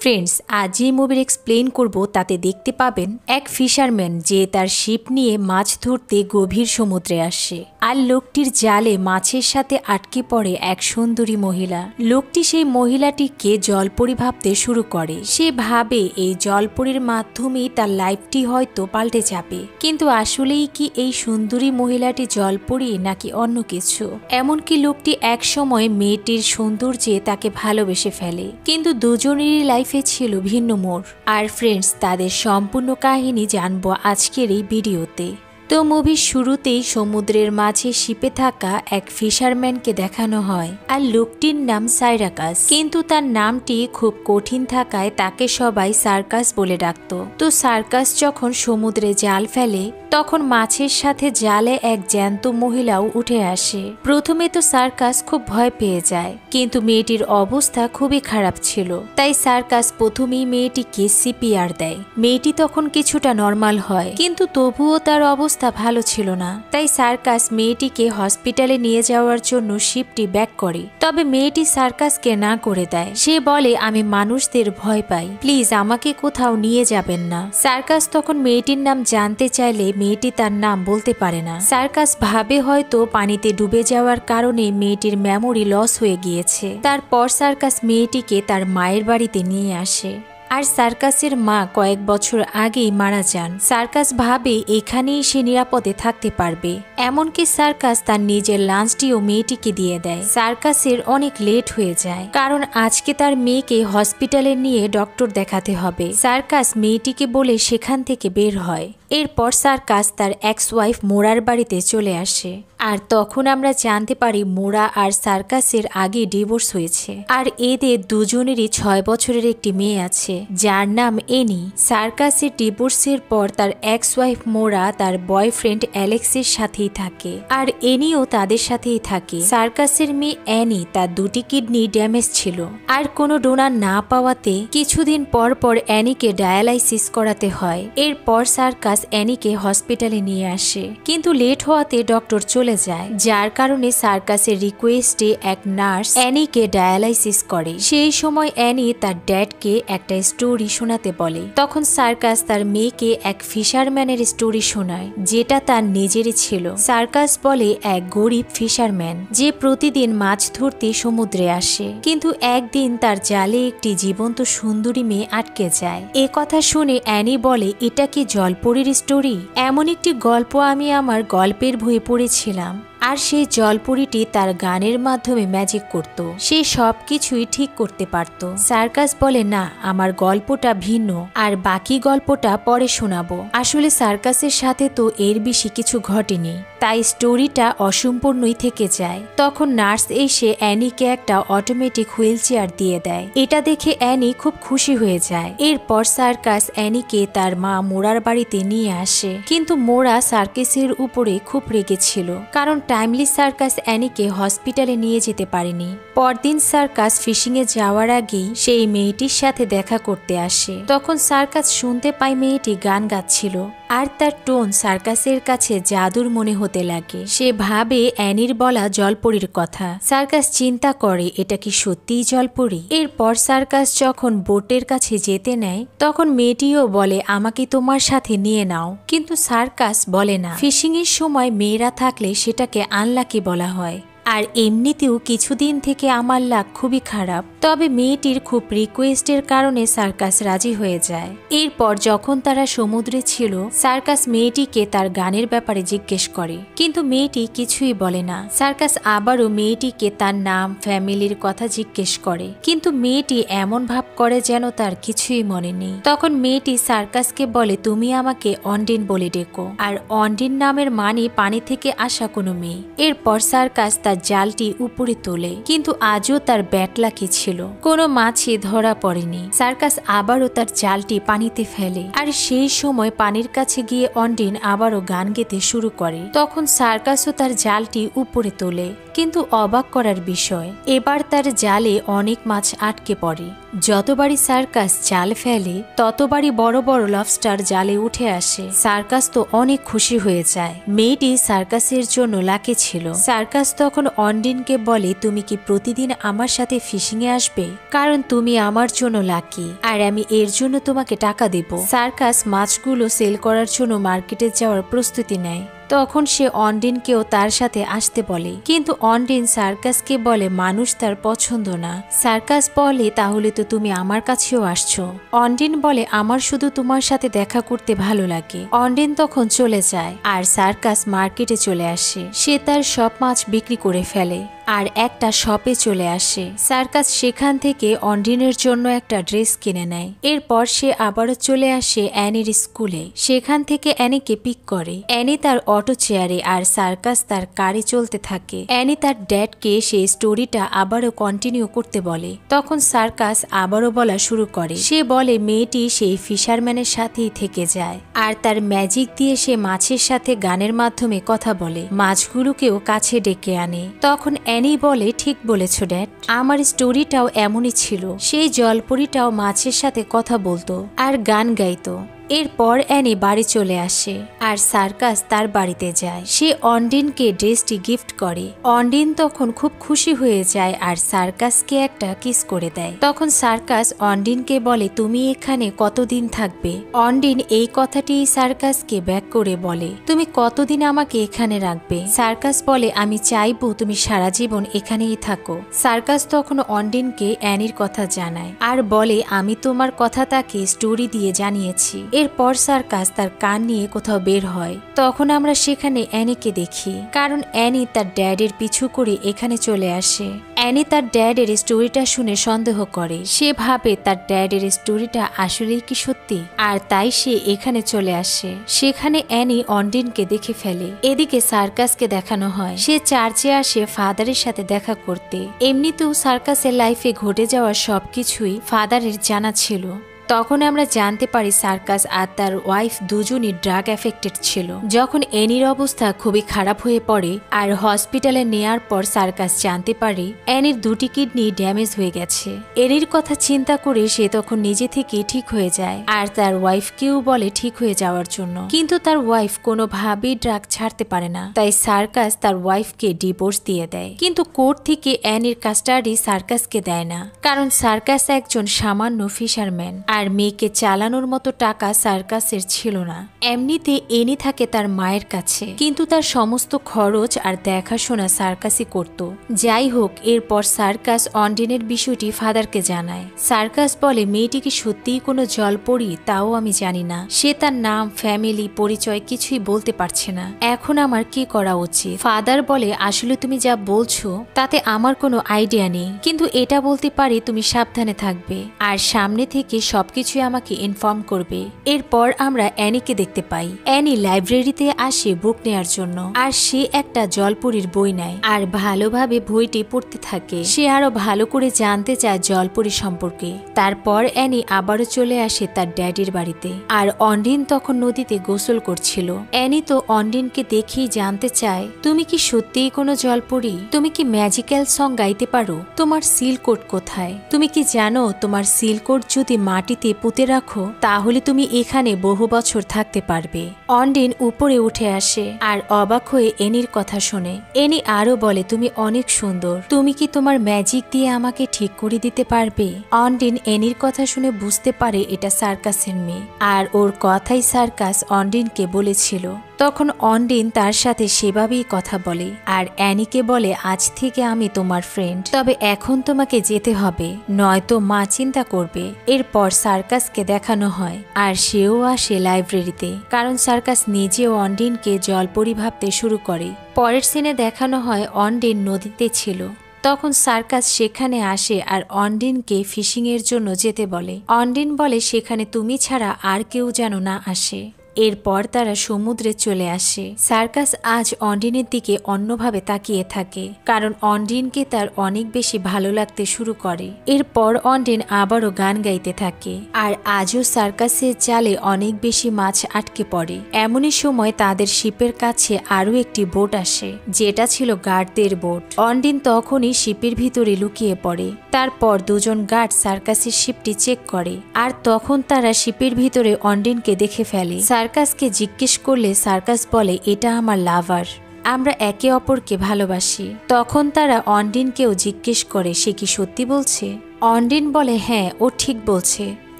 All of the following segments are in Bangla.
ফ্রেন্ডস, আজ যে মুভির এক্সপ্লেন করব তাতে দেখতে পাবেন এক ফিশারম্যান যে তার শিপ নিয়ে মাছ ধরতে গভীর সমুদ্রে আসে, আর লোকটির জালে মাছের সাথে আটকে পড়ে এক সুন্দরী মহিলা। লোকটি সেই মহিলাটিকে জলপরি ভাবতে শুরু করে। সে ভাবে এই জলপরির মাধ্যমেই তার লাইফটি হয়তো পাল্টে যাবে, কিন্তু আসলেই কি এই সুন্দরী মহিলাটি জলপরি নাকি অন্য কিছু? এমনকি লোকটি এক সময় মেয়েটির সৌন্দর্যে তাকে ভালোবেসে ফেলে, কিন্তু দুজনেরই লাইফে ছিল ভিন্ন মোড়। আর ফ্রেন্ডস, তাদের সম্পূর্ণ কাহিনী জানবো আজকের এই ভিডিওতে। তো মুভির শুরুতেই সমুদ্রের মাঝে শিপে থাকা এক ফিশারম্যানকে দেখানো হয়, আর লোকটির নাম সাইরাকাস, কিন্তু তার নামটি খুব কঠিন থাকায় তাকে সবাই সার্কাস বলে ডাকত। তো সার্কাস যখন সমুদ্রে জাল ফেলে তখন মাছের সাথে জালে এক জ্যান্ত মহিলাও উঠে আসে। প্রথমে তো সার্কাস খুব ভয় পেয়ে যায়, কিন্তু মেয়েটির অবস্থা খুবই খারাপ ছিল, তাই সার্কাস প্রথমেই মেয়েটিকে সিপিআর দেয়। মেয়েটি তখন কিছুটা নর্মাল হয়, কিন্তু তবুও তার অবস্থা ভালো ছিল না। তাই সার্কাস মেয়েটিকে হসপিটালে নিয়ে যাওয়ার জন্য শিপটি ব্যাক করে, তবে মেয়েটি সার্কাসকে না করে দেয়। সে বলে, আমি মানুষদের ভয় পাই, প্লিজ আমাকে কোথাও নিয়ে যাবেন না। সার্কাস তখন মেয়েটির নাম জানতে চাইলে মেয়েটি তার নাম বলতে পারে না। সার্কাস ভাবে হয়তো পানিতে ডুবে যাওয়ার কারণে মেয়েটির মেমোরি লস হয়ে গিয়েছে। তারপর সার্কাস মেয়েটিকে তার মায়ের বাড়িতে নিয়ে আসে, আর সার্কাসের মা কয়েক বছর আগেই মারা যান। সার্কাস ভাবে এখানেই সে নিরাপদে থাকতে পারবে। এমনকি সার্কাস তার নিজের লাঞ্চটিও মেয়েটিকে দিয়ে দেয়। সার্কাসের অনেক লেট হয়ে যায়, কারণ আজকে তার মেয়েকে হসপিটালে নিয়ে ডক্টর দেখাতে হবে। সার্কাস মেয়েটিকে বলে সেখান থেকে বের হয়। এরপর সার্কাস তার এক্স ওয়াইফ মোরার বাড়িতে চলে আসে, আর তখন আমরা জানতে পারি মোরা আর সার্কাসের আগে ডিভোর্স হয়েছে, আর এদের দুজনেরই 6 বছরের একটি মেয়ে আছে যার নাম এনি। সার্কাসের ডিভোর্সের পর তার এক্স ওয়াইফ মোরা তার বয়ফ্রেন্ড অ্যালেক্সের সাথেই থাকে, আর এনিও তাদের সাথেই থাকে। সার্কাসের মেয়ে অ্যানি তার 2টি কিডনি ড্যামেজ ছিল, আর কোনো ডোনার না পাওয়াতে কিছুদিন পর পর অ্যানিকে ডায়ালাইসিস করাতে হয়। এরপর সার্কাস অ্যানিকে হসপিটালে নিয়ে আসে, কিন্তু লেট হওয়াতে ডক্টর চলে যায়, যার কারণে সার্কাসের রিকোয়েস্টে এক নার্স অ্যানিকে ডায়ালাইসিস করে। সেই সময় অ্যানি তার ড্যাডকে একটা স্টোরি শোনাতে বলে। তখন সার্কাস তার মেয়েকে এক ফিশারম্যানের স্টোরি শোনায়, যেটা তার নিজেরই ছিল। সার্কাস বলে এক গরিব ফিশারম্যান যে প্রতিদিন মাছ ধরতে সমুদ্রে আসে, কিন্তু একদিন তার জালে একটি জীবন্ত সুন্দরী মেয়ে আটকে যায়। এ কথা শুনে অ্যানি বলে, এটা কি জলপরীর স্টোরি? এমন একটি গল্প আমি আমার গল্পের বইয়ে পড়েছিলাম, আর সেই জলপরীটি তার গানের মাধ্যমে ম্যাজিক করত। সে সবকিছুই ঠিক করতে পারত। সার্কাস বলে, না, আমার গল্পটা ভিন্ন, আর বাকি গল্পটা পরে শোনাবো। আসলে সার্কাসের সাথে তো এর বেশি কিছু ঘটেনি, তাই স্টোরিটা অসম্পূর্ণই থেকে যায়। তখন নার্স এসে অ্যানিকে একটা অটোমেটিক হুইল চেয়ার দিয়ে দেয়। এটা দেখে অ্যানি খুব খুশি হয়ে যায়। এরপর সার্কাস অ্যানিকে তার মা মোরার বাড়িতে নিয়ে আসে, কিন্তু মোরা সার্কাসের উপরে খুব রেগেছিল, কারণ টাইমলি সার্কাস অ্যানিকে হসপিটালে নিয়ে যেতে পারেনি। পরদিন সার্কাস ফিশিং এ যাওয়ার আগেই সেই মেয়েটির সাথে দেখা করতে আসে। তখন সার্কাস শুনতে পায় মেয়েটি গান গাচ্ছিল, আর তার টোন সার্কাসের কাছে জাদুর মনে হতে লাগে। সে ভাবে অ্যানির বলা জলপরীর কথা। সার্কাস চিন্তা করে, এটা কি সত্যিই জলপরী? এরপর সার্কাস যখন বোটের কাছে যেতে নেয় তখন মেয়েটিও বলে, আমাকে তোমার সাথে নিয়ে নাও, কিন্তু সার্কাস বলে না। ফিশিং এর সময় মেয়েরা থাকলে সেটাকে আনলাকি বলা হয়, আর এমনিতেও কিছুদিন থেকে আমার লাক খুবই খারাপ। তবে মেয়েটির খুব রিকোয়েস্টের কারণে সার্কাস রাজি হয়ে যায়। এরপর যখন তারা সমুদ্রে ছিল, সার্কাস মেয়েটিকে তার গানের ব্যাপারে জিজ্ঞেস করে, কিন্তু মেয়েটি কিছুই বলে না। সার্কাস আবারও মেয়েটিকে তার নাম, ফ্যামিলির কথা জিজ্ঞেস করে, কিন্তু মেয়েটি এমন ভাব করে যেন তার কিছুই মনে নেই। তখন মেয়েটি সার্কাসকে বলে, তুমি আমাকে অন্ডিন বলে ডেকো, আর অন্ডিন নামের মানে পানি থেকে আসা কোনো মেয়ে। এরপর সার্কাস তার জালটি উপরে তোলে, কিন্তু আজও তার ব্যাড লাকি ছিল, কোনো মাছই ধরা পড়েনি। সার্কাস আবারও তার জালটি পানিতে ফেলে, আর সেই সময় পানির কাছে গিয়ে অন্ডিন আবারও গান গেতে শুরু করে। তখন সার্কাসও তার জালটি উপরে তোলে, কিন্তু অবাক করার বিষয়, এবার তার জালে অনেক মাছ আটকে পড়ে। যতবারই সার্কাস জাল ফেলে ততবারই বড় বড় লবস্টার জালে উঠে আসে। সার্কাস তো অনেক খুশি হয়ে যায়। মেয়েটি সার্কাসের জন্য লাকি ছিল। সার্কাস তখন অন্ডিনকে বলে, তুমি কি প্রতিদিন আমার সাথে ফিশিং এ আসবে? কারণ তুমি আমার জন্য লাকি আর আমি এর জন্য তোমাকে টাকা দেব। সার্কাস মাছগুলো সেল করার জন্য মার্কেটে যাওয়ার প্রস্তুতি নেয়। তখন সে অন্ডিনকেও তার সাথে আসতে বলে, কিন্তু অন্ডিন সার্কাসকে বলে মানুষ তার পছন্দ না। সার্কাস বলে, তাহলে তো তুমি আমার কাছেও আসছো। অন্ডিন বলে, আমার শুধু তোমার সাথে দেখা করতে ভালো লাগে। অন্ডিন তখন চলে যায় আর সার্কাস মার্কেটে চলে আসে। সে তার সব মাছ বিক্রি করে ফেলে আর একটা শপে চলে আসে। সার্কাস সেখান থেকে অন্ডিনের জন্য একটা ড্রেস কিনে নেয়। এরপর সে আবারও চলে আসে অ্যানির স্কুলে। সেখান থেকে অ্যানিকে পিক করে। অ্যানি তার অটো চেয়ারে আর সার্কাস তার কারে চলতে থাকে। অ্যানি তার ড্যাডকে সেই স্টোরিটা আবারও কন্টিনিউ করতে বলে। তখন সার্কাস আবারও বলা শুরু করে। সে বলে মেয়েটি সেই ফিশারম্যানের সাথেই থেকে যায় আর তার ম্যাজিক দিয়ে সে মাছের সাথে গানের মাধ্যমে কথা বলে, মাছগুলোকেও কাছে ডেকে আনে। তখন অ্যানি বলে, ঠিক বলেছ ড্যাড, আমার স্টোরিটাও এমনই ছিল। সেই জলপরীটাও মাছের সাথে কথা বলতো আর গান গাইতো। এরপর অ্যানি বাড়ি চলে আসে আর সার্কাস তার বাড়িতে যায়। সে অন্ডিনকে ড্রেসটি গিফট করে। অন্ডিন তখন খুব খুশি হয়ে যায় আর সার্কাসকে একটা কিস করে দেয়। তখন সার্কাস অন্ডিনকে বলে, তুমি এখানে কতদিন থাকবে? অন্ডিন এই কথাটি সার্কাসকে ব্যাক করে বলে, তুমি কতদিন আমাকে এখানে রাখবে? সার্কাস বলে, আমি চাইবো তুমি সারা জীবন এখানেই থাকো। সার্কাস তখন অন্ডিনকে অ্যানির কথা জানায় আর বলে, আমি তোমার কথা তাকে স্টোরি দিয়ে জানিয়েছি। এরপর সার্কাস তার কান নিয়ে কোথাও বের হয়। তখন আমরা সেখানে অ্যানিকে দেখি, কারণ অ্যানি তার ড্যাডের পিছু করে এখানে চলে আসে। অ্যানি তার ড্যাডের স্টোরিটা শুনে সন্দেহ করে। সে ভাবে তার ড্যাডের স্টোরিটা আসলেই কি সত্যি, আর তাই সে এখানে চলে আসে। সেখানে অ্যানি অন্ডিনকে দেখে ফেলে। এদিকে সার্কাসকে দেখানো হয় সে চার্চে আসে ফাদারের সাথে দেখা করতে। এমনিতেও সার্কাসের লাইফে ঘটে যাওয়া সবকিছুই ফাদারের জানা ছিল। তখন আমরা জানতে পারি সার্কাস আর তার ওয়াইফ দুজনই ড্রাগ এফেক্টেড ছিল। যখন অ্যানির অবস্থা খুবই খারাপ হয়ে পড়ে আর হসপিটালে নেয়ার পর সার্কাস জানতে পারে অ্যানির দুটি কিডনি ড্যামেজ হয়ে গেছে। অ্যানির কথা চিন্তা করে সে তখন নিজে থেকে ঠিক হয়ে যায় আর তার ওয়াইফকেও বলে ঠিক হয়ে যাওয়ার জন্য, কিন্তু তার ওয়াইফ কোনোভাবেই ড্রাগ ছাড়তে পারে না। তাই সার্কাস তার ওয়াইফকে ডিভোর্স দিয়ে দেয়, কিন্তু কোর্ট থেকে অ্যানির কাস্টাডি সার্কাসকে দেয় না, কারণ সার্কাস একজন সামান্য ফিশারম্যান আর মেয়েকে চালানোর মতো টাকা সার্কাসের ছিল না। এমনিতে এনি থাকে তার মায়ের কাছে, কিন্তু তার সমস্ত খরচ আর দেখাশোনা সার্কাসই করত। যাই হোক, এরপর সার্কাস অন্ডিনের বিষয়টি ফাদারকে জানায়। সার্কাস বলে, মেয়েটি কি সত্যিই কোনো জলপরী তাও আমি জানি না। সে তার নাম, ফ্যামিলি, পরিচয় কিছুই বলতে পারছে না। এখন আমার কি করা উচিত? ফাদার বলে, আসলে তুমি যা বলছো তাতে আমার কোনো আইডিয়া নেই, কিন্তু এটা বলতে পারি তুমি সাবধানে থাকবে আর সামনে থেকে সবকিছু আমাকে ইনফর্ম করবে। এরপর আমরা অ্যানিকে দেখতে পাই। অ্যানি লাইব্রেরিতে আসে বুক নেয়ার জন্য আর সে একটা জলপরীর বই নেয় আর ভালোভাবে বইটি পড়তে থাকে। সে আরো ভালো করে জানতে চায় জলপরী সম্পর্কে। তারপর অ্যানি আবারও চলে আসে তার ড্যাডির বাড়িতে আর অন্ডিন তখন নদীতে গোসল করছিল। অ্যানি তো অন্ডিনকে দেখেই জানতে চায়, তুমি কি সত্যিই কোনো জলপরী? তুমি কি ম্যাজিক্যাল সং গাইতে পারো? তোমার সিল কোড কোথায়? তুমি কি জানো তোমার সিল কোড যদি মাটিতে পুঁতে রাখো তাহলে তুমি এখানে বহু বছর থাকতে পারবে? অন্ডিন উপরে উঠে আসে আর অবাক হয়ে এনির কথা শোনে। এনি আরো বলে, তুমি অনেক সুন্দর, তুমি কি তোমার ম্যাজিক দিয়ে আমাকে ঠিক করে দিতে পারবে? অন্ডিন এনির কথা শুনে বুঝতে পারে এটা সার্কাসের মেয়ে আর ওর কথাই সার্কাস অন্ডিনকে বলেছিল। তখন অন্ডিন তার সাথে সেভাবেই কথা বলে আর অ্যানিকে বলে, আজ থেকে আমি তোমার ফ্রেন্ড, তবে এখন তোমাকে যেতে হবে, নয়তো মা চিন্তা করবে। এরপর সার্কাসকে দেখানো হয় আর সেও আসে লাইব্রেরিতে, কারণ সার্কাস নিজেও অন্ডিনকে জলপরী ভাবতে শুরু করে। পরের সিনে দেখানো হয় অন্ডিন নদীতে ছিল। তখন সার্কাস সেখানে আসে আর অন্ডিনকে ফিশিং এর জন্য যেতে বলে। অন্ডিন বলে, সেখানে তুমি ছাড়া আর কেউ যেন না আসে। এরপর তারা সমুদ্রে চলে আসে। সার্কাস আজ অন্ডিনের দিকে অন্যভাবে তাকিয়ে থাকে, কারণ অন্ডিনকে তার অনেক বেশি ভালো লাগতে শুরু করে। এরপর অন্ডিন আবারও গান গাইতে থাকে আর আজও সার্কাসের জালে অনেক বেশি মাছ আটকে পড়ে। এমনই সময় তাদের শিপের কাছে আরো একটি বোট আসে, যেটা ছিল গার্ডদের বোট। অন্ডিন তখনই শিপের ভিতরে লুকিয়ে পড়ে। তারপর দুজন গার্ড সার্কাসের শিপটি চেক করে আর তখন তারা শিপের ভিতরে অন্ডিনকে দেখে ফেলে। সার্কাসকে জিজ্ঞেস করলে সার্কাস বলে, এটা আমার লাভার, আমরা একে অপরকে ভালোবাসি। তখন তারা অন্ডিনকেও জিজ্ঞেস করে সে কি সত্যি বলছে। অন্ডিন বলে হ্যাঁ, ও ঠিক বলছে।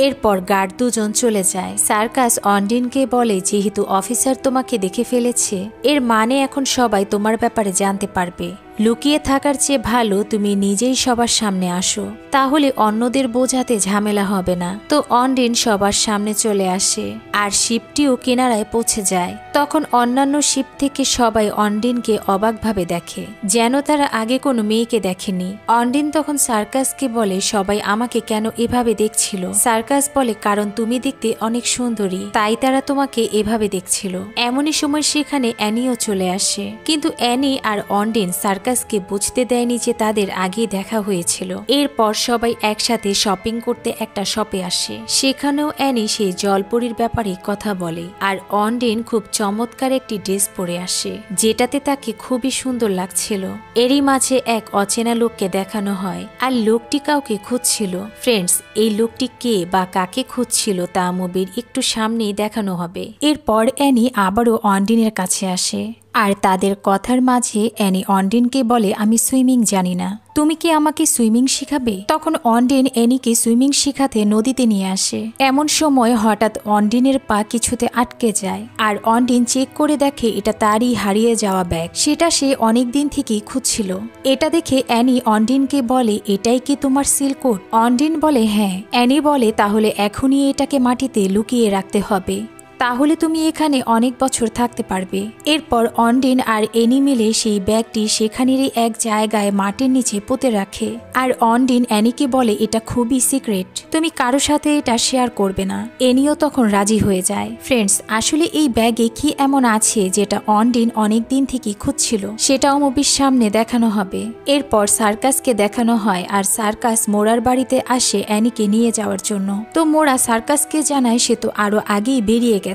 এরপর গার্ড দুজন চলে যায়। সার্কাস অন্ডিনকে বলে, যেহেতু অফিসার তোমাকে দেখে ফেলেছে, এর মানে এখন সবাই তোমার ব্যাপারে জানতে পারবে। লুকিয়ে থাকার চেয়ে ভালো তুমি নিজেই সবার সামনে আসো, তাহলে অন্যদের বোঝাতে ঝামেলা হবে না। তো অন্ডিন সবার সামনে চলে আসে আর শিপটিও কিনারায় পৌঁছে যায়। তখন অন্যান্য শিপ থেকে সবাই অন্ডিনকে অবাকভাবে দেখে, যেন তারা আগে কোনো মেয়েকে দেখেনি। অন্ডিন তখন সার্কাসকে বলে, সবাই আমাকে কেন এভাবে দেখছিল? সার্কাস বলে, কারণ তুমি দেখতে অনেক সুন্দরী, তাই তারা তোমাকে এভাবে দেখছিল। এমনই সময় সেখানে অ্যানিও চলে আসে, কিন্তু অ্যানি আর অন্ডিন সার্কাসকে বুঝতে দেয়নি যে তাদের আগেই দেখা হয়েছিল। এরপর সবাই একসাথে শপিং করতে একটা শপে আসে। সেখানেও অ্যানি সেই জলপরীর ব্যাপারে কথা বলে আর অন্ডিন খুব চমৎকার একটি ড্রেস পরে আসে, যেটাতে তাকে খুবই সুন্দর লাগছিল। এরই মাঝে এক অচেনা লোককে দেখানো হয় আর লোকটি কাউকে খুঁজছিল। ফ্রেন্ডস, এই লোকটি কে বা কাকে খুঁজছিল তা মুভির একটু সামনেই দেখানো হবে। এরপর অ্যানি আবারও অন্ডিনের কাছে আসে আর তাদের কথার মাঝে অ্যানি অন্ডিনকে বলে, আমি সুইমিং জানি না, তুমি কি আমাকে সুইমিং শিখাবে? তখন অন্ডিন অ্যানিকে সুইমিং শিখাতে নদীতে নিয়ে আসে। এমন সময় হঠাৎ অন্ডিনের পা কিছুতে আটকে যায় আর অন্ডিন চেক করে দেখে এটা তারই হারিয়ে যাওয়া ব্যাগ। সেটা সে অনেকদিন থেকেই খুঁজছিল। এটা দেখে অ্যানি অন্ডিনকে বলে, এটাই কি তোমার সিল্ককোট? অন্ডিন বলে হ্যাঁ। অ্যানি বলে, তাহলে এখনই এটাকে মাটিতে লুকিয়ে রাখতে হবে, তাহলে তুমি এখানে অনেক বছর থাকতে পারবে। এরপর অন্ডিন আর অ্যানি মিলে সেই ব্যাগটি সেখানেরই এক জায়গায় মাটির নিচে পুঁতে রাখে আর অন্ডিন অ্যানিকে বলে, এটা খুবই সিক্রেট, তুমি কারো সাথে এটা শেয়ার করবে না। অ্যানিও তখন রাজি হয়ে যায়। ফ্রেন্ডস, আসলে এই ব্যাগে কি এমন আছে যেটা অন্ডিন অনেক দিন থেকে খুঁজছিল, সেটাও মুভির সামনে দেখানো হবে। এরপর সার্কাসকে দেখানো হয় আর সার্কাস মোরার বাড়িতে আসে অ্যানিকে নিয়ে যাওয়ার জন্য। তো মোরা সার্কাসকে জানায় সে তো আরো আগেই বেরিয়ে গেছে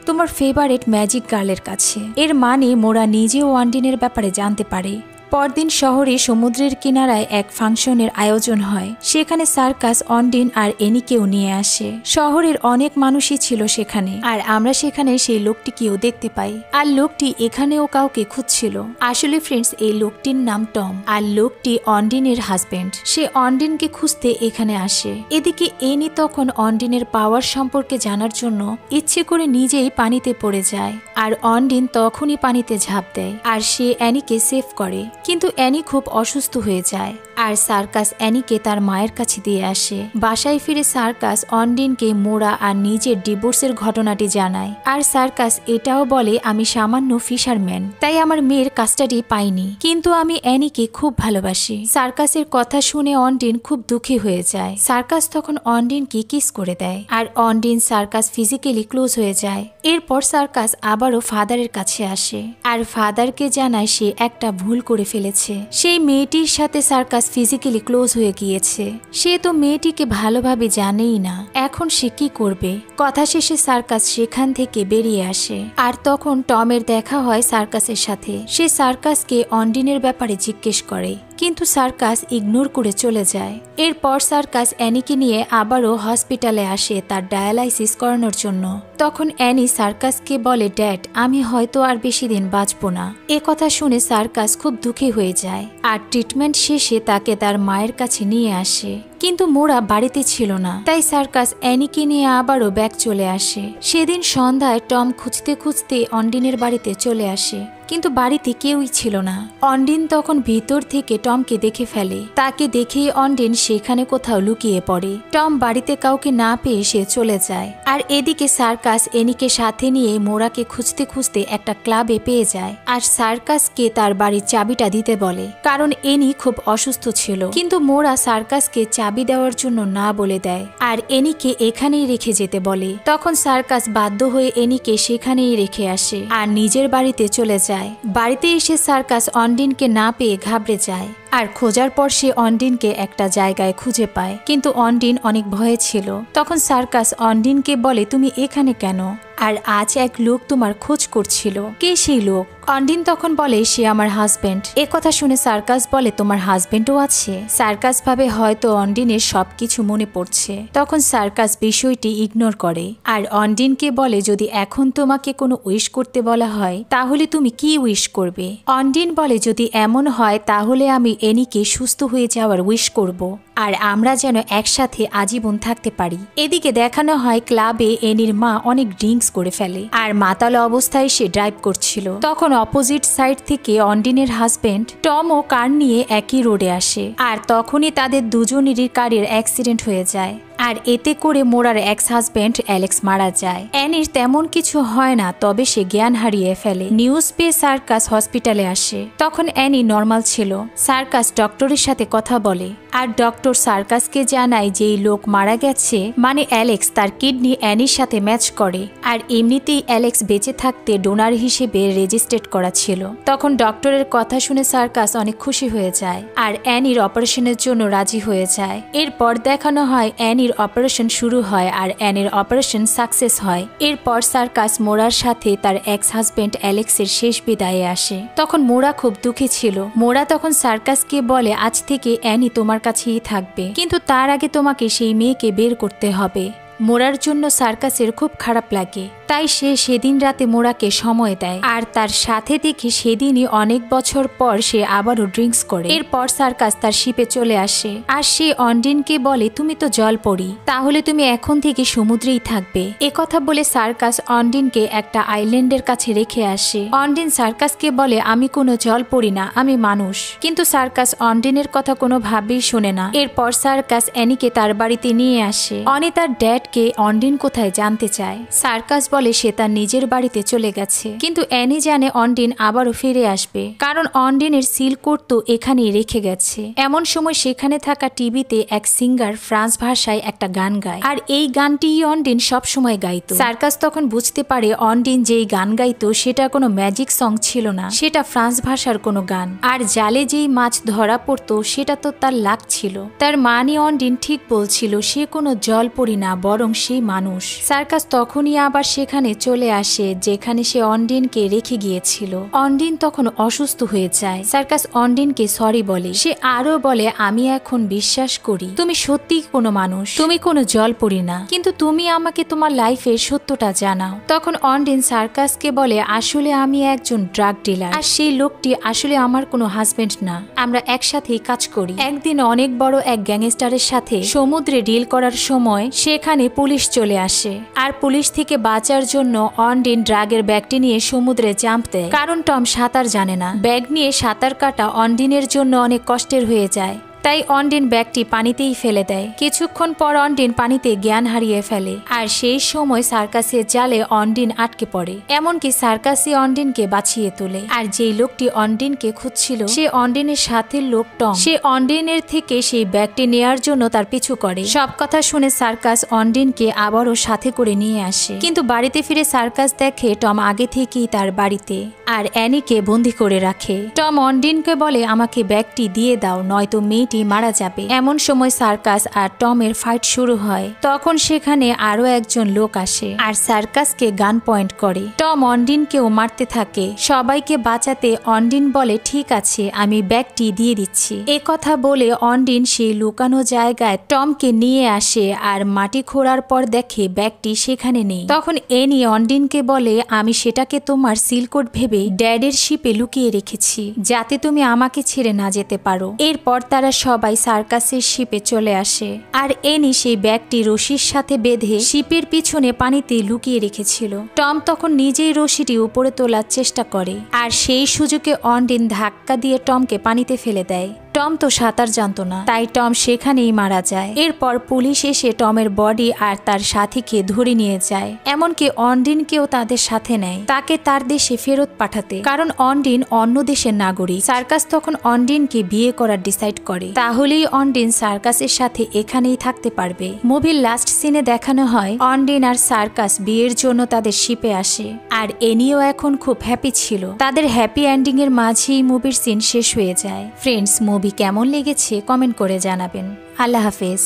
তোমার ফেভারিট ম্যাজিক গার্লের কাছে। এর মানে মোরা নিজেও অন্ডিনের ব্যাপারে জানতে পারে। পরদিন শহরে সমুদ্রের কিনারায় এক ফাংশনের আয়োজন হয়। সেখানে সার্কাস অন্ডিন আর অ্যানিকেও নিয়ে আসে। শহরের অনেক মানুষই ছিল সেখানে আর আমরা সেখানে সেই লোকটিকেও দেখতে পাই। আর লোকটি এখানেও কাউকে খুঁজছিল। আসলে ফ্রেন্ডস, এই লোকটির নাম টম আর লোকটি অন্ডিনের হাজবেন্ড। সে অন্ডিনকে খুঁজতে এখানে আসে। এদিকে অ্যানি তখন অন্ডিনের পাওয়ার সম্পর্কে জানার জন্য ইচ্ছে করে নিজেই পানিতে পড়ে যায় আর অন্ডিন তখনই পানিতে ঝাঁপ দেয় আর সে অ্যানিকে সেভ করে। কিন্তু অ্যানি খুব অসুস্থ হয়ে যায় আর সার্কাস অ্যানিকে তার মায়ের কাছে দিয়ে আসে। বাসায় ফিরে সার্কাস অন্ডিনকে মোরা আর নিজের ডিভোর্সের ঘটনাটি জানায় আর সার্কাস এটাও বলে, আমি সামান্য ফিশারম্যান, তাই আমার মেয়ের কাস্টাডি পাইনি, কিন্তু আমি অ্যানিকে খুব ভালোবাসি। সার্কাসের কথা শুনে অন্ডিন খুব দুঃখী হয়ে যায়। সার্কাস তখন অন্ডিনকে কিস করে দেয় আর অন্ডিন সার্কাস ফিজিক্যালি ক্লোজ হয়ে যায়। এরপর সার্কাস আবারও ফাদারের কাছে আসে আর ফাদারকে জানায় সে একটা ভুল করে ফেলেছে। সেই মেয়েটির সাথে সার্কাস ফিজিক্যালি ক্লোজ হয়ে গিয়েছে। সে তো মেয়েটিকে ভালোভাবে জানেই না, এখন সে কি করবে? কথা শেষে সার্কাস সেখান থেকে বেরিয়ে আসে আর তখন টমের দেখা হয় সার্কাসের সাথে। সে সার্কাসকে অন্ডিনের ব্যাপারে জিজ্ঞেস করে, কিন্তু সার্কাস ইগনোর করে চলে যায়। এরপর সার্কাস অ্যানিকে নিয়ে আবারও হসপিটালে আসে তার ডায়ালাইসিস করানোর জন্য। তখন অ্যানি সার্কাসকে বলে, ড্যাড, আমি হয়তো আর বেশি দিন বাঁচব না। এ কথা শুনে সার্কাস খুব দুঃখী হয়ে যায় আর ট্রিটমেন্ট শেষে তাকে তার মায়ের কাছে নিয়ে আসে। কিন্তু মোরা বাড়িতে ছিল না, তাই সার্কাস অ্যানিকে নিয়ে আবারও ব্যাক চলে আসে। সেদিন সন্ধ্যায় টম খুঁজতে খুঁজতে অন্ডিনের বাড়িতে চলে আসে, কিন্তু বাড়িতে কেউই ছিল না। অন্ডিন তখন ভিতর থেকে টমকে দেখে ফেলে। তাকে দেখেই অন্ডিন সেখানে কোথাও লুকিয়ে পড়ে। টম বাড়িতে কাউকে না পেয়ে সে চলে যায় আর এদিকে সার্কাস অ্যানিকে সাথে নিয়ে মোরাকে খুঁজতে খুঁজতে একটা ক্লাবে পেয়ে যায় আর সার্কাসকে তার বাড়ির চাবিটা দিতে বলে, কারণ অ্যানি খুব অসুস্থ ছিল। কিন্তু মোরা সার্কাসকে চাবি দেওয়ার জন্য না বলে দেয় আর অ্যানিকে এখানেই রেখে যেতে বলে। তখন সার্কাস বাধ্য হয়ে অ্যানিকে সেখানেই রেখে আসে আর নিজের বাড়িতে চলে যায়। বাড়িতে এসে সার্কাস অন্ডিনকে না পেয়ে ঘাবড়ে যায় আর খোঁজার পর সে অন্ডিনকে একটা জায়গায় খুঁজে পায়, কিন্তু অন্ডিন অনেক ভয়ে ছিল। তখন সার্কাস অন্ডিনকে বলে, তুমি এখানে কেন? আর আজ এক লোক তোমার খোঁজ করছিল। কে সেই লোক? অন্ডিন তখন বলে সে আমার হাজবেন্ড। এ কথা শুনে সার্কাস বলে তোমার হাজবেন্ডও আছে? সার্কাস ভাবে হয়তো অন্ডিনের সবকিছু মনে পড়ছে। তখন সার্কাস বিষয়টি ইগনোর করে আর অন্ডিনকে বলে যদি এখন তোমাকে কোনো উইশ করতে বলা হয় তাহলে তুমি কি উইশ করবে? অন্ডিন বলে যদি এমন হয় তাহলে আমি এনিকে সুস্থ হয়ে যাওয়ার উইশ করব আর আমরা যেন একসাথে আজীবন থাকতে পারি। এদিকে দেখানো হয় ক্লাবে এনির মা অনেক ড্রিঙ্কস করে ফেলে আর মাতাল অবস্থায় সে ড্রাইভ করছিল। তখন অপোজিট সাইড থেকে অন্ডিনের হাজবেন্ড টমও কার নিয়ে একই রোডে আসে আর তখনই তাদের দুজনেরই কারের অ্যাক্সিডেন্ট হয়ে যায় আর এতে করে মোরার এক্স হাজবেন্ড অ্যালেক্স মারা যায়। অ্যানির তেমন কিছু হয় না, তবে সে জ্ঞান হারিয়ে ফেলে। নিউজ পেয়ে সার্কাস হসপিটালে আসে। তখন অ্যানি নর্মাল ছিল। সার্কাস ডক্টরের সাথে কথা বলে আর ডক্টর সার্কাসকে জানায় যে এই লোক মারা গেছে মানে অ্যালেক্স তার কিডনি অ্যানির সাথে ম্যাচ করে আর এমনিতেই অ্যালেক্স বেঁচে থাকতে ডোনার হিসেবে রেজিস্ট্রেট করা ছিল। তখন ডক্টরের কথা শুনে সার্কাস অনেক খুশি হয়ে যায় আর অ্যানির অপারেশনের জন্য রাজি হয়ে যায়। এরপর দেখানো হয় অ্যানির অপারেশন শুরু হয় আর অ্যানির অপারেশন সাকসেস হয়। এরপর সার্কাস মোরার সাথে তার এক্স হাজবেন্ড অ্যালেক্সের শেষ বিদায়ে আসে। তখন মোরা খুব দুঃখী ছিল। মোরা তখন সার্কাসকে বলে আজ থেকে অ্যানি তোমার কাছেই থাকবে, কিন্তু তার আগে তোমাকে সেই মেয়েকে বের করতে হবে। মোরার জন্য সার্কাসের খুব খারাপ লাগে, তাই সে সেদিন রাতে মোরাকে সময় দেয় আর তার সাথে দেখি সেদিনই অনেক বছর পর সে আবারও ড্রিঙ্কস করে। এরপর সার্কাস তার শিপে চলে আসে আর সে অন্ডিনকে বলে তুমি তো জলপরি, তাহলে তুমি এখন থেকে সমুদ্রেই থাকবে। একথা বলে সার্কাস অন্ডিনকে একটা আইল্যান্ডের কাছে রেখে আসে। অন্ডিন সার্কাসকে বলে আমি কোনো জলপরি না, আমি মানুষ। কিন্তু সার্কাস অন্ডিনের কথা কোনোভাবেই শোনে না। এরপর সার্কাস অ্যানিকে তার বাড়িতে নিয়ে আসে। অনি তার ড্যাডকে অন্ডিন কোথায় জানতে চায়। সার্কাস বলে সে তার নিজের বাড়িতে চলে গেছে, কিন্তু অ্যানি জানে অন্ডিন আবারও ফিরে আসবে, কারণ অন্ডিনের সিল কোড তো এখানেই রেখে গেছে। এমন সময় সেখানে থাকা টিভিতে এক সিঙ্গার ফ্রান্স ভাষায় একটা গান গায় আর এই গানটি অন্ডিন সবসময় গাইতো। সার্কাস তখন বুঝতে পারে অন্ডিন যেই গান গাইতো সেটা কোনো ম্যাজিক সং ছিল না, সেটা ফ্রান্স ভাষার কোনো গান। আর জালে যেই মাছ ধরা পড়তো সেটা তো তার লাক ছিল। তার মানে অন্ডিন ঠিক বলছিল, সে কোনো জলপরি না বরং সেই মানুষ। সার্কাস তখনই আবার সেখানে চলে আসে যেখানে সে অন্ডিনকে রেখে গিয়েছিল। অন্ডিন তখন অসুস্থ হয়ে যায়। সার্কাস অন্ডিনকে সরি বলে। সে আরো বলে আমি এখন বিশ্বাস করি তুমি সত্যিই কোনো মানুষ, তুমি কোনো জলপরি না, কিন্তু তুমি আমাকে তোমার লাইফের সত্যটা জানাও। তখন অন্ডিন সার্কাসকে বলে আসলে আমি একজন ড্রাগ ডিলার আর সেই লোকটি আসলে আমার কোনো হাজবেন্ড না, আমরা একসাথেই কাজ করি। একদিন অনেক বড় এক গ্যাংস্টারের সাথে সমুদ্রে ডিল করার সময় সেখানে পুলিশ চলে আসে আর পুলিশ থেকে বাঁচার জন্য অন্ডিন ড্রাগের ব্যাগটি নিয়ে সমুদ্রে জাম্প দেয়, কারণ টম সাঁতার জানে না। ব্যাগ নিয়ে সাঁতার কাটা অন্ডিনের জন্য অনেক কষ্টের হয়ে যায়, তাই অন্ডিন ব্যাগটি পানিতেই ফেলে দেয়। কিছুক্ষণ পর অন্ডিন পানিতে জ্ঞান হারিয়ে ফেলে আর সেই সময় সার্কাসের জালে অন্ডিন আটকে পড়ে। এমনকি সার্কাসই অন্ডিনকে বাঁচিয়ে তোলে আর যেই লোকটি অন্ডিনকে খুঁজছিল সে অন্ডিনের সাথে লোক টম। সে অন্ডিনের থেকে সেই ব্যাগটি নেয়ার জন্য তার পিছু করে। সব কথা শুনে সার্কাস অন্ডিনকে আবারও সাথে করে নিয়ে আসে, কিন্তু বাড়িতে ফিরে সার্কাস দেখে টম আগে থেকেই তার বাড়িতে আর অ্যানিকে বন্দি করে রাখে। টম অন্ডিনকে বলে আমাকে ব্যাগটি দিয়ে দাও, নয়তো মেয়েটি মারা যাবে। এমন সময় সার্কাস আর টমের ফাইট শুরু হয়। তখন সেখানে আরো একজন লোক আসে আর সার্কাসকে গান পয়েন্ট করে। টম অন্ডিনকেও মারতে থাকে। সবাইকে বাঁচাতে অন্ডিন বলে ঠিক আছে আমি ব্যাগটি দিয়ে দিচ্ছি। এ কথা বলে অন্ডিন সেই লুকানো জায়গায় টমকে নিয়ে আসে আর মাটি খোঁড়ার পর দেখে ব্যাগটি সেখানে নেই। তখন এনি অন্ডিনকে বলে আমি সেটাকে তোমার সিলকোড ভেবে ড্যাডের শিপে লুকিয়ে রেখেছি যাতে তুমি আমাকে ছেড়ে না যেতে পারো। এরপর তারা সবাই সার্কাসের শিপে চলে আসে আর এনি সেই ব্যাগটি রশির সাথে বেঁধে শিপের পিছনে পানিতে লুকিয়ে রেখেছিল। টম তখন নিজেই রশিটি উপরে তোলার চেষ্টা করে আর সেই সুযোগে অন্ডিন ধাক্কা দিয়ে টমকে পানিতে ফেলে দেয়। টম তো সাঁতার জানতো না, তাই টম সেখানেই মারা যায়। এরপর পুলিশ এসে টমের বডি আর তার সাথীকে ধরে নিয়ে যায়। এমনকি অন্ডিনকেও তাদের সাথে নেয় তাকে তার দেশে ফেরত পাঠাতে, কারণ অন্ডিন অন্য দেশের নাগরিক। সার্কাস তখন অন্ডিনকে বিয়ে করার ডিসাইড করে, তাহলেই অন্ডিন সার্কাসের সাথে এখানেই থাকতে পারবে। মুভির লাস্ট সিনে দেখানো হয় অন্ডিন আর সার্কাস বিয়ের জন্য তাদের শিপে আসে আর এনিও এখন খুব হ্যাপি ছিল। তাদের হ্যাপি এন্ডিং এর মাঝেই মুভির সিন শেষ হয়ে যায়। ফ্রেন্ডস, মুভি কেমন লেগেছে কমেন্ট করে জানাবেন। আল্লাহ হাফেজ।